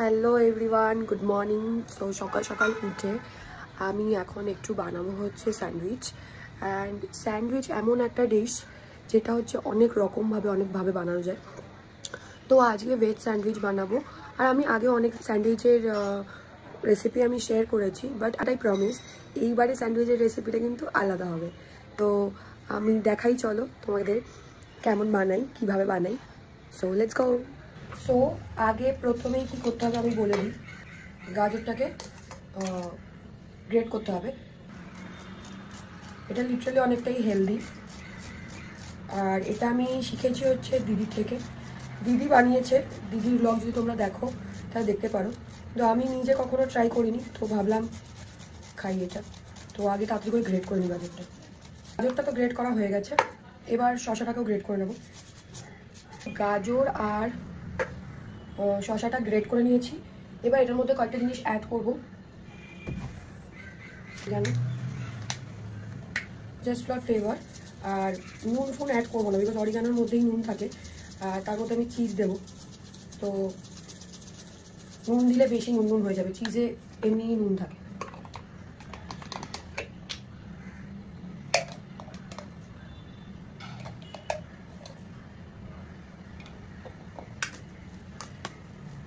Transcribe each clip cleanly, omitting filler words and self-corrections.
Hello everyone, good morning. So সকাল সকাল উঠে আমি এখন একটু বানাবো হচ্ছে স্যান্ডউইচ। অ্যান্ড স্যান্ডউইচ এমন একটা ডিশ যেটা হচ্ছে অনেকভাবে বানানো যায়। তো আজকে ভেজ স্যান্ডউইচ বানাবো। আর আমি আগে অনেক স্যান্ডউইচের রেসিপি আমি শেয়ার করেছি, বাট আই প্রমিস এইবারে স্যান্ডউইচের রেসিপিটা কিন্তু আলাদা হবে। তো আমি দেখাই, চলো তোমাদের কেমন বানাই, কিভাবে বানাই। So let's go. সো আগে প্রথমেই কী করতে হবে আমি বলে দিই। গাজরটাকে গ্রেট করতে হবে। এটা লিটারালি অনেকটাই হেলদি। আর এটা আমি শিখেছি হচ্ছে দিদির থেকে। দিদি বানিয়েছে, দিদির ব্লগ যদি তোমরা দেখো তাহলে দেখতে পারো। তো আমি নিজে কখনো ট্রাই করিনি, তো ভাবলাম খাই এটা। তো আগে তাড়াতাড়ি করে গ্রেট করে নিই গাজরটা। গাজরটা তো গ্রেট করা হয়ে গেছে, এবার শসাটাকেও গ্রেট করে নেব। গাজর আর শসাটা গ্রেট করে নিয়েছি। এবার এটার মধ্যে কয়েকটা জিনিস অ্যাড করবো, জানো, জাস্ট ফর ফ্লেভার। আর নুন ফুন অ্যাড করবো না, বিকজ অরিগানোর মধ্যেই নুন থাকে। আর তার মধ্যে আমি চিজ দেবো, তো নুন দিলে বেশি নুন হয়ে যাবে, চিজে এমনি নুন থাকে।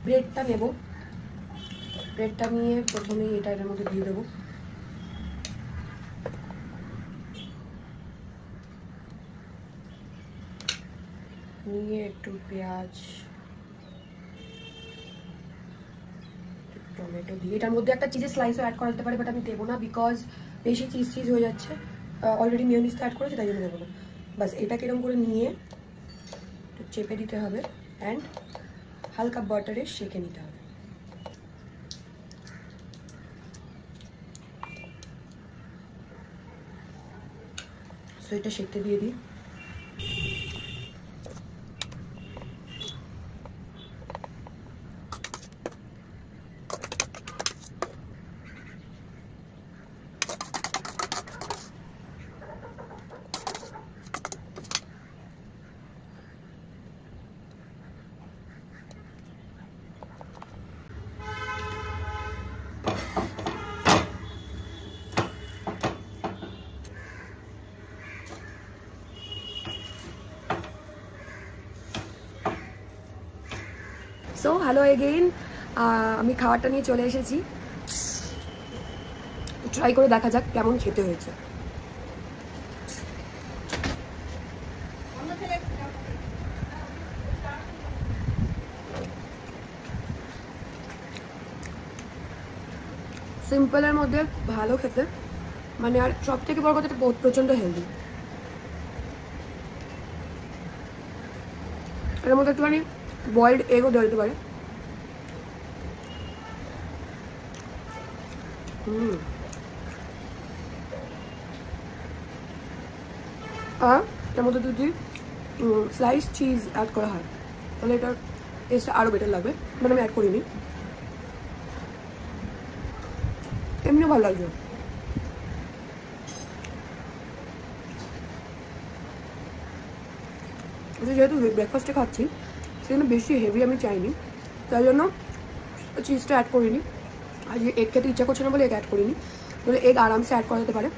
ব্রেডটা নেব, ব্রেডটা নিয়ে প্রথমেই এটার মধ্যে দিয়ে দেবো। নিয়ে একটু পেঁয়াজ, টমেটো দিয়ে এটার মধ্যে একটা চিজের স্লাইসও অ্যাড করা যেতে পারে, বাট আমি দেবো না, বিকজ বেশি চিজ হয়ে যাচ্ছে। অলরেডি মেয়োনিজটা অ্যাড করেছি, তাই জন্য দেবো না। বাস এটাকে এরকম করে নিয়ে একটু চেপে দিতে হবে অ্যান্ড হালকা বাটারে সেঁকে নিতে হবে। সো এটা সেঁকতে দিয়ে দিই। সো হ্যালো এগেইন, আমি খাবারটা নিয়ে চলে এসেছি। ট্রাই করে দেখা যাক কেমন খেতে হয়েছে। সিম্পলের মধ্যে ভালো খেতে, মানে আর সব থেকে বড় কথা এটা প্রচণ্ড হেলদি। এর মধ্যে একটুখানি বয়েলড এগও দেওয়া যেতে পারে। আর এর মধ্যে যদি স্লাইস চিজ অ্যাড করা হয় তাহলে এটার টেস্টটা আরও বেটার লাগবে, মানে আমি অ্যাড করিনি, এমনিও ভালো লাগবে। যেহেতু ব্রেকফাস্টে খাচ্ছি সেজন্য বেশি হেভি আমি চাইনি, তাই জন্য চিজটা অ্যাড করিনি। আর যে এগ খেতে ইচ্ছা করছে না বলে এগ অ্যাড করিনি, তাহলে এগ আরামসে অ্যাড করা যেতে পারে।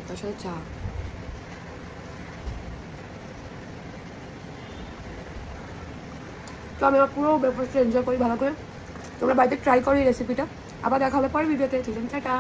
তার সাথে চা। তো আমি আমার পুরো ব্রেকফাস্টটা এনজয় করি ভালো করে। তোমরা বাড়িতে ট্রাই করো এই রেসিপিটা। আবার দেখা হবে পরের ভিডিওতে। টাটা।